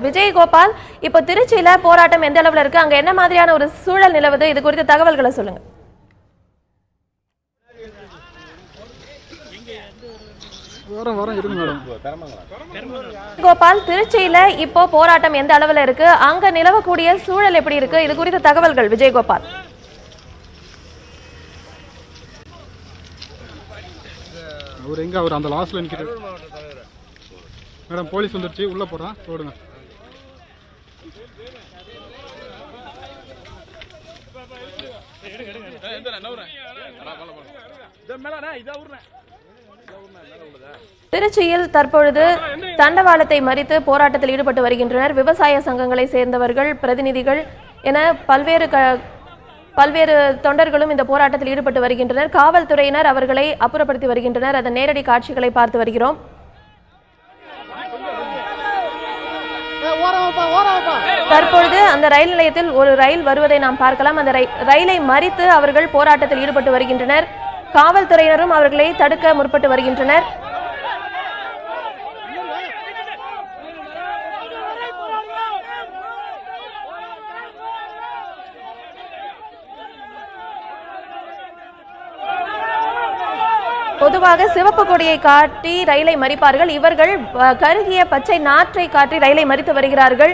விஜயகோபால், இப்போ திருச்சியில போராட்டம் எந்த அளவுல இருக்கு, அங்க என்ன மாதிரியான ஒரு சூழல் நிலவுது, இது குறித்த தகவல்களை சொல்லுங்க. கோபால், திருச்சியில இப்போ போராட்டம் எந்த அளவுல இருக்கு, அங்க நிலவக்கூடிய சூழல் எப்படி இருக்கு, இது குறித்த தகவல்கள் விஜயகோபால். அவர் எங்க அவர் அந்த லாஸ்ட்ல நிக்கிறார் மேடம். போலீஸ் வந்துருச்சு, உள்ள போறான், ஓடுங்க. திருச்சியில் தற்பொழுது தண்டவாளத்தை மறித்து போராட்டத்தில் ஈடுபட்டு வருகின்றனர் விவசாய சங்கங்களை சேர்ந்தவர்கள், பிரதிநிதிகள் என பல்வேறு தொண்டர்களும் இந்த போராட்டத்தில் ஈடுபட்டு வருகின்றனர். காவல்துறையினர் அவர்களை அப்புறப்படுத்தி வருகின்றனர். அதன் நேரடி காட்சிகளை பார்த்து வருகிறோம். தற்பொழுது அந்த ரயில் நிலையத்தில் ஒரு ரயில் வருவதை நாம் பார்க்கலாம். அந்த ரயிலை மறித்து அவர்கள் போராட்டத்தில் ஈடுபட்டு வருகின்றனர். காவல்துறையினரும் அவர்களை தடுக்க முற்பட்டு வருகின்றனர். பொதுவாக சிவப்பு கொடியை காட்டி ரயிலை மறிப்பார்கள். இவர்கள் கருகிய பச்சை நாற்றை காட்டி ரயிலை மறித்து வருகிறார்கள்.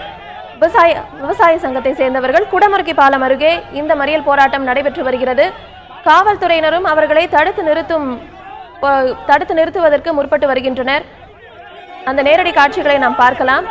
விவசாய சங்கத்தை சேர்ந்தவர்கள். குடமுறுக்கி பாலம் அருகே இந்த மறியல் போராட்டம் நடைபெற்று வருகிறது. காவல்துறையினரும் அவர்களை தடுத்து நிறுத்துவதற்கு முற்பட்டு வருகின்றனர். அந்த நேரடி காட்சிகளை நாம் பார்க்கலாம்.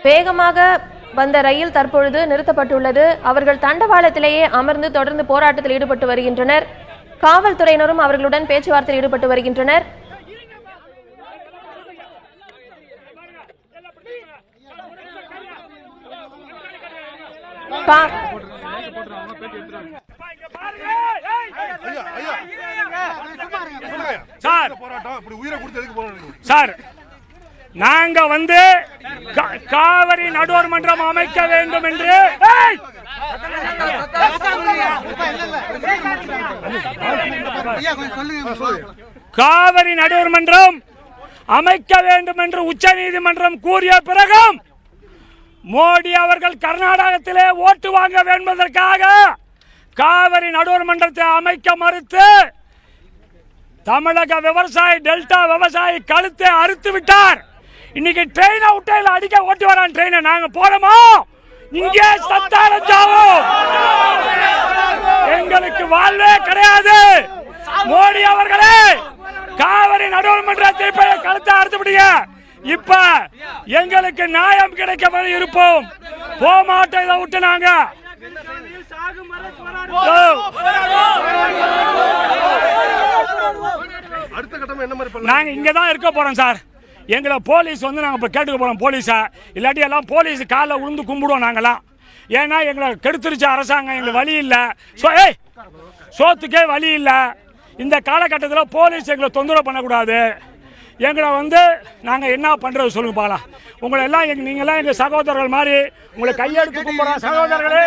வேகமாக வந்த ரயில் தற்பொழுது நிறுத்தப்பட்டுள்ளது. அவர்கள் தண்டவாளத்திலேயே அமர்ந்து தொடர்ந்து போராட்டத்தில் ஈடுபட்டு வருகின்றனர். காவல்துறையினரும் அவர்களுடன் பேச்சுவார்த்தையில் ஈடுபட்டு வருகின்றனர். சார், நாங்க காவிரி நடுவர் மன்றம் அமைக்க வேண்டும் என்று காவிரி நடுவர் மன்றம் அமைக்க வேண்டும் என்று உச்ச நீதிமன்றம் கூறிய பிறகும் மோடி அவர்கள் கர்நாடகத்திலே ஓட்டு வாங்க வேண்டுவதற்காக காவிரி நடுவர் மன்றத்தை அமைக்க மறுத்து தமிழக விவசாயி டெல்டா விவசாயி கழுத்தை அறுத்து விட்டார். இன்னைக்கு ட்ரெயினை விட்டு அடிக்க ஓட்டி வரான். ட்ரெயினை நாங்க போறோமோ இங்கே சத்தாரம் ஜாவோம். எங்களுக்கு வாழ்வே கிடையாது. மோடி அவர்களே, காவிரி நடுவர் மன்றத்தை கழுத்தை அறுத்து விடுங்க. இப்ப எங்களுக்கு நியாயம் கிடைக்க இருப்போம். போக மாட்டோம். இதை விட்டு நாங்க நாங்க இங்கதான் இருக்க போறோம் சார். எங்களை போலீஸ் நாங்க கேட்டுக்க போறோம். போலீஸா இல்லாட்டி எல்லாம் போலீஸ் காலை உளுந்து கும்பிடுவோம் நாங்கெல்லாம். ஏன்னா எங்களை கெடுத்துருச்சு அரசாங்கம். எங்களுக்கு வழி இல்லை, சோத்துக்கே வழி இல்லை. இந்த காலகட்டத்தில் போலீஸ் எங்களை தொந்தரவு பண்ணக்கூடாது. எங்களை நாங்கள் என்ன பண்ணுறது சொல்லுங்க பார்க்கலாம். உங்களை எல்லாம் நீங்கள்லாம் எங்கள் சகோதரர்கள் மாதிரி உங்களை கையெடுத்து கும்பிட்றோம் சகோதரர்களே.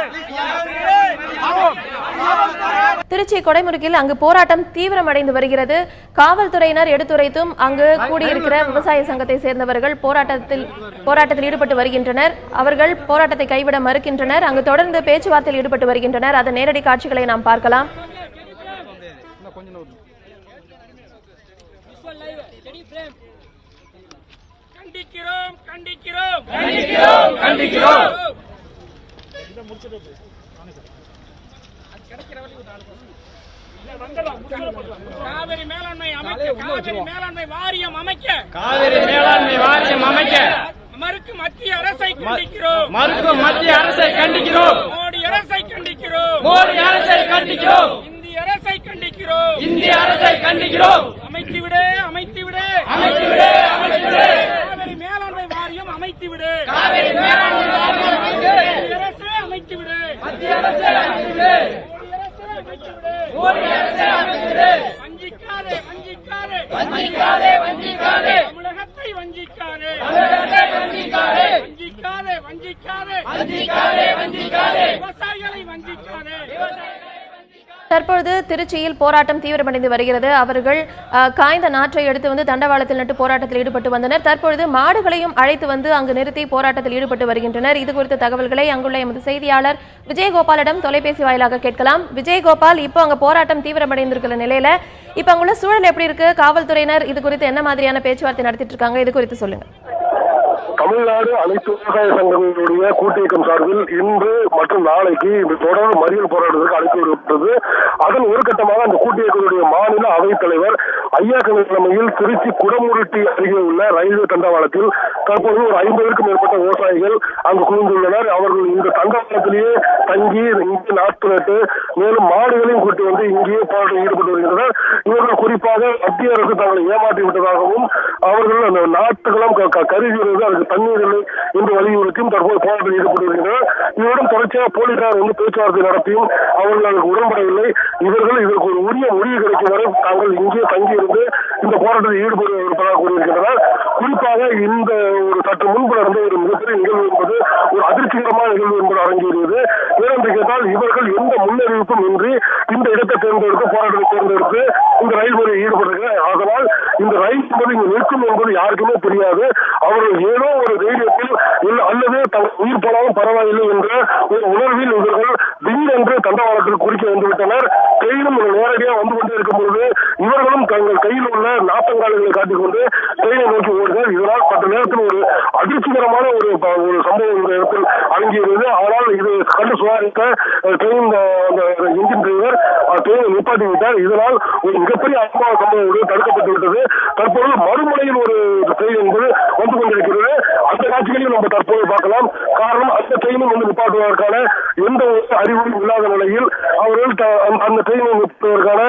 திருச்சி கொடைமுறுக்கில் அங்கு போராட்டம் தீவிரமடைந்து வருகிறது. காவல்துறையினர் எடுத்துரைத்தும் அங்கு கூடியிருக்கிற விவசாய சங்கத்தை சேர்ந்தவர்கள் போராட்டத்தில் ஈடுபட்டு வருகின்றனர். அவர்கள் போராட்டத்தை கைவிட மறுக்கின்றனர். அங்கு தொடர்ந்து பேச்சுவார்த்தையில் ஈடுபட்டு வருகின்றனர். அதன் நேரடி காட்சிகளை நாம் பார்க்கலாம். கண்டிக்கிறோம் கண்டிக்கிறோம் கண்டிக்கிறோம் கண்டிக்கிறோம். காவிரி மேலாண்மை அமைக்க, காவிரி மேலாண்மை வாரியம் அமைக்க, காவிரி மேலாண்மை வாரியம் அமைக்க மறுக்கும் மத்திய அரசை கண்டிக்கிறோம். மறுக்கும் மத்திய அரசை கண்டிக்கிறோம். மோடி அரசை கண்டிக்கிறோம். மோடி அரசை கண்டிக்கிறோம். இந்திய அரசை கண்டிக்கிறோம். இந்திய அரசை கண்டிக்கிறோம். அமைத்து விடு அமைத்து விடு அமைத்து விடு அமைத்து விடு. திருச்சியில் போராட்டம் தீவிரமடைந்து வருகிறது. அவர்கள் காய்ந்த நாற்றை எடுத்து வந்து தண்டவாளத்தில் நட்டு போராட்டத்தில் ஈடுபட்டு வந்தனர். தற்பொழுது மாடுகளையும் அழைத்து வந்து அங்கு நிறுத்தி போராட்டத்தில் ஈடுபட்டு வருகின்றனர். இது குறித்த தகவல்களை அங்குள்ள எமது செய்தியாளர் விஜயகோபாலிடம் தொலைபேசி வாயிலாக கேட்கலாம். விஜயகோபால், இப்போ அங்க போராட்டம் தீவிரமடைந்திருக்கிற நிலையில இப்ப அங்குள்ள சூழல் எப்படி இருக்கு? காவல்துறையினர் இது குறித்து என்ன மாதிரியான பேச்சுவார்த்தை நடத்திட்டு இருக்காங்க? இது குறித்து சொல்லுங்க. தமிழ்நாடு அனைத்து விவசாய சங்கங்களுடைய கூட்டியக்கம் சார்பில் இன்று மற்றும் நாளைக்கு இந்த தொடர் மறியல் போராட்டத்திற்கு அழைப்பு விடப்பட்டது. அதன் ஒரு கட்டமாக அந்த கூட்டியக்கங்களுடைய மாநில அவைத் தலைவர் ஐயாக்கணி தலைமையில் திருச்சி குடமுருட்டி அருகே உள்ள ரயில்வே தண்டவாளத்தில் தற்போது ஒரு 50க்கும் மேற்பட்ட விவசாயிகள் அங்கு குவிந்துள்ளனர். அவர்கள் இந்த தண்டவாளத்திலேயே தங்கி இங்கே நாற்று நட்டு மேலும் மாடுகளையும் கூட்டி வந்து இங்கேயே போராட்டத்தில் ஈடுபட்டு வருகின்றனர். இவர்கள் குறிப்பாக மத்திய அரசு தங்களை ஏமாற்றி விட்டதாகவும் அவர்கள் அந்த நாட்டுகளும் கருதி வருவது அதுக்கு தண்ணீர் இல்லை என்று வலியுறுத்தியும் தற்போது போராட்டத்தில் ஈடுபட்டு வருகின்றனர். இவருடன் தொடர்ச்சியாக போலீசார் வந்து பேச்சுவார்த்தை நடத்தியும் அவர்கள் அதற்கு உடன்படவில்லை. இவர்கள் இதற்கு ஒரு உரிய முடிவு கிடைக்கும் வரை தாங்கள் இங்கே தங்கியிருந்து இந்த போராட்டத்தில் ஈடுபட இருப்பதாக கூறியிருக்கின்றனர். குறிப்பாக இந்த ஒரு சற்று முன்பு நடந்த ஒரு மிகப்பெரிய நிகழ்வு என்பது ஒரு அதிர்ச்சிகரமான நிகழ்வு என்பது அரங்கேறியது. ஏனென்று கேட்டால் இவர்கள் எந்த முன்னறிவிப்பும் இன்றி இந்த இடத்தை தேர்ந்தெடுத்து போராட்டத்தை தேர்ந்தெடுத்து இந்த ரயில் முறையில் ஈடுபடுகிறார். அதனால் இந்த ரயில் என்பது இங்கு நிற்கும் என்பது யாருக்குமே தெரியாது. அவர்கள் ஏதோ ஒரு தைரியத்தில் அல்லது தங்கள் உயிர் போனாலும் பரவாயில்லை என்ற ஒரு உணர்வில் இவர்கள் திடீரென்று தண்டவாளத்தில் குறிக்க வந்துவிட்டனர். ட்ரெயினும் நேரடியாக வந்து கொண்டே இருக்கும் பொழுது இவர்களும் தங்கள் கையில் உள்ள நாட்டங்கால்களை காட்டிக்கொண்டு ட்ரெயினை நோக்கி ஓடுகிறார். இதனால் சற்று நேரத்தில் ஒரு அதிர்ச்சிகரமான ஒரு சம்பவம் இந்த இடத்தில் அரங்கியது. ஆனால் இது கண்டு சுவாரித்த ட்ரெயின் இன்ஜின் டிரைவர் ட்ரெயினை நிப்பாட்டி விட்டார். இதனால் ஒரு மிகப்பெரிய அபாய சம்பவம் தடுக்கப்பட்டு விட்டது. தற்போது மறுமுனையில் ஒரு ட்ரெயின் என்பது வந்து கொண்டிருக்கிறது. அந்த காட்சிகளையும் நம்ம தற்போது பார்க்கலாம். காரணம், அந்த ட்ரெயினும் வந்து நிப்பாட்டுவதற்கான எந்த ஒரு அறிவும் இல்லாத நிலையில் அவர்கள் அந்த ட்ரெயினை நிறுத்துவதற்கான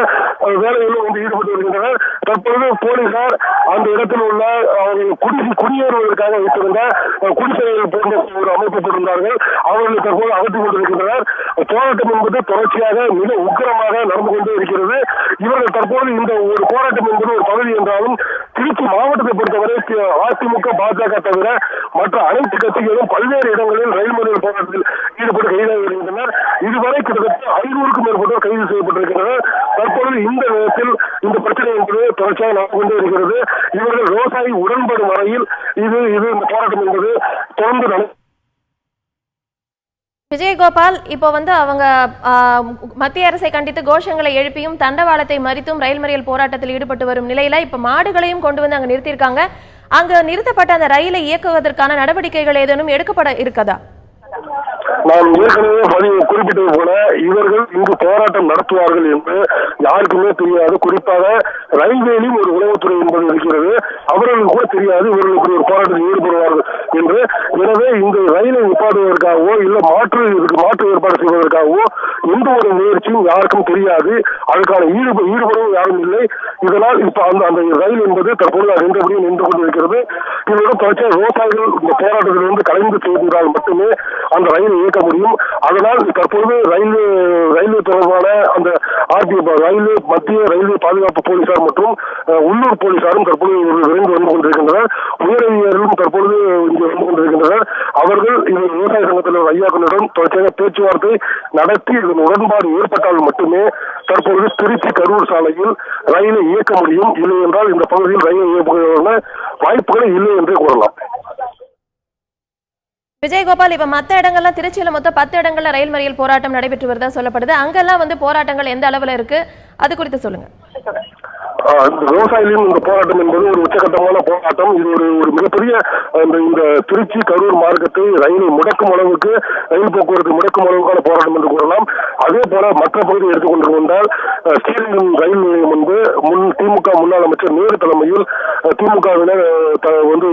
வேலைகளில் வந்து ஈடுபட்டு வருகின்றனர். தற்போது போலீசார் அந்த இடத்தில் உள்ள குடியேறுவதற்காக வைத்திருந்த குடிசைகள் போன்ற ஒரு அமைப்பு போட்டிருந்தார்கள். அவர்களை தற்போது அகற்றிக் கொண்டிருக்கின்றனர். போராட்டம் என்பது தொடர்ச்சியாக மிக உக்கிரமாக நடந்து கொண்டே இருக்கிறது. இவர்கள் தற்போது இந்த ஒரு போராட்டம் என்பது ஒரு பகுதி என்றாலும் திருச்சி மாவட்டத்தை பொறுத்தவரை அதிமுக, பாஜக தவிர மற்ற அனைத்து கட்சிகளும் பல்வேறு இடங்களில் ரயில் மறியல் போராட்டத்தில் ஈடுபட்டு கைதாகி வருகின்றனர். இதுவரை கிட்டத்தட்ட 500க்கும் மேற்பட்டோர் கைது செய்யப்பட்டிருக்கின்றனர். தற்பொழுது இந்த நேரத்தில் இந்த பிரச்சனை என்பது தொடர்ச்சியாக நடந்து கொண்டே இருக்கிறது. இவர்கள் விவசாயி உடன்படும் வரையில் இது இந்த போராட்டம் என்பது தொடர்ந்து விஜயகோபால், இப்போ வந்து அவங்க மத்திய அரசை கண்டித்து கோஷங்களை எழுப்பியும் தண்டவாளத்தை மறித்தும் ரயில் மறியல் போராட்டத்தில் ஈடுபட்டு வரும் நிலையில இப்ப மாடுகளையும் கொண்டு வந்து அங்க நிறுத்தியிருக்காங்க. அங்க நிறுத்தப்பட்ட அந்த ரயிலை இயக்குவதற்கான நடவடிக்கைகள் ஏதேனும் எடுக்கப்பட இருக்கதா? நாம் ஏற்கனவே குறிப்பிட்டது போல இவர்கள் இங்கு போராட்டம் நடத்துவார்கள் என்று யாருக்குமே தெரியாது. குறிப்பாக ரயில்வேலையும் ஒரு உளவுத்துறை என்பது இருக்கிறது. அவர்களுக்கு கூட தெரியாது இவர்களுக்கு ஒரு போராட்டத்தில் ஈடுபடுவார்கள் என்று. எனவே இந்த ரயிலை நிப்பாடுவதற்காகவோ இல்ல மாற்று ஏற்பாடு செய்வதற்காகவோ எந்த ஒரு முயற்சியும் யாருக்கும் தெரியாது. அதுக்கான ஈடுபடவும் யாரும் இல்லை. இதனால் இப்ப அந்த ரயில் என்பது தற்போது நின்றபடியும் நின்று கொண்டிருக்கிறது. இதனுடன் தொடர்ச்சியாக விவசாயிகள் இந்த போராட்டத்திலிருந்து கலைந்து செய்தால் மட்டுமே அந்த ரயிலை இயக்க முடியும். அதனால் தற்போது ரயில்வே தொடர்பான அந்த ரயில்வே மத்திய ரயில்வே பாதுகாப்பு போலீசார் மற்றும் உள்ளூர் போலீசாரும் தற்போது விரைந்து வந்து கொண்டிருக்கின்றனர். உயரதிகாரிகளும் தற்பொழுது இங்கே வந்து கொண்டிருக்கின்றனர். அவர்கள் இந்த விவசாய சங்கத்தில் ஐயாக்களுடன் தொடர்ச்சியாக பேச்சுவார்த்தை நடத்தி இதன் உடன்பாடு ஏற்பட்டால் மட்டுமே தற்பொழுது திருச்சி கரூர் சாலையில் ரயிலை இயக்க முடியும். இல்லை என்றால் இந்த பகுதியில் ரயிலை இயக்குவதற்கான வாய்ப்புகளை இல்லை என்று கூறலாம். விஜயகோபால், இப்ப மற்ற இடங்கள்லாம் திருச்சியில மொத்தம் 10 இடங்கள்ல ரயில் மறியல் போராட்டம் நடைபெற்று வருதா சொல்லப்படுது. அங்கெல்லாம் வந்து போராட்டங்கள் எந்த அளவுல இருக்கு, அது குறித்து சொல்லுங்க. விவசாயிகளின் இந்த போராட்டம் என்பது ஒரு உச்சகட்டமான போராட்டம். இது ஒரு மிகப்பெரிய இந்த திருச்சி கரூர் மார்க்கத்தை ரயிலை முடக்கும் அளவுக்கு, ரயில் போக்குவரத்து முடக்கும் அளவுக்கான போராட்டம் என்று கூறலாம். அதே போல மற்ற பகுதியை எடுத்துக்கொண்டு வந்தால் ஸ்ரீரங்கம் ரயில் நிலையம் வந்து திமுக முன்னாள் அமைச்சர் நேரு தலைமையில் திமுகவினர் வந்து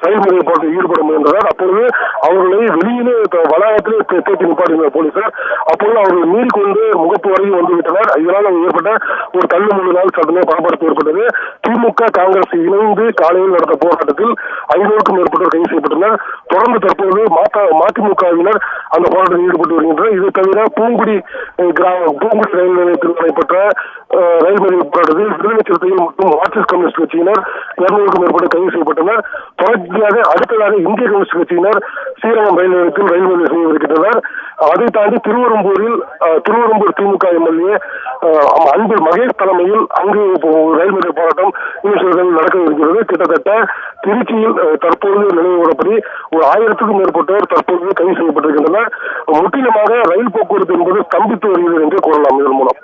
ரயில் முறையை போராட்டத்தில் ஈடுபட முயன்றனர். அப்பொழுது அவர்களை வெளியிலே வளாகத்திலே தேக்கி நிப்பாட்டினர் போலீசார். அப்பொழுது அவர்கள் மீறிக்கொண்டு முகப்பு வரையும் வந்துவிட்டனர். இதனால் ஏற்பட்ட ஒரு தள்ளுமுள்ளினால் சடனே பரபரப்பு ஏற்பட்டது. திமுக காங்கிரஸ் இணைந்து காலையில் நடந்த போராட்டத்தில் 500க்கும் மேற்பட்டோர் கைது செய்யப்பட்டனர். தொடர்ந்து தற்போது மதிமுகவினர் அந்த போராட்டத்தில் ஈடுபட்டு வருகின்றனர். இதை தவிர பூங்குடி ரயில் நிலையத்தில் நடைபெற்ற ரயில் மறியல் போராட்டத்தில் விடுதலை சிறுத்தைகள் மற்றும் மார்க்சிஸ்ட் கம்யூனிஸ்ட் கட்சியினர் 200க்கும் மேற்பட்டோர் கைது செய்யப்பட்டனர். தொடர்ச்சியாக அடுத்ததாக இந்திய கம்யூனிஸ்ட் கட்சியினர் ஸ்ரீரங்கம் ரயில் நிலையத்தில் ரயில் மறியல் செய்திருக்கின்றனர். அதை தாண்டி திருவெரும்பூர் திமுக எம்எல்ஏ அன்பில் மகேஷ் தலைமையில் அங்கு ரயில் மறியல் போராட்டம் இன்னும் நடக்க இருக்கிறது. கிட்டத்தட்ட திருச்சியில் தற்போது நினைவுபடி ஒரு 1000க்கும் மேற்பட்டோர் தற்போது கைது செய்யப்பட்டிருக்கின்றனர். முற்றிலுமாக ரயில் போக்குவரத்து என்பது ஸ்தம்பித்து வருகிறது என்று கூறலாம் இதன் மூலம்.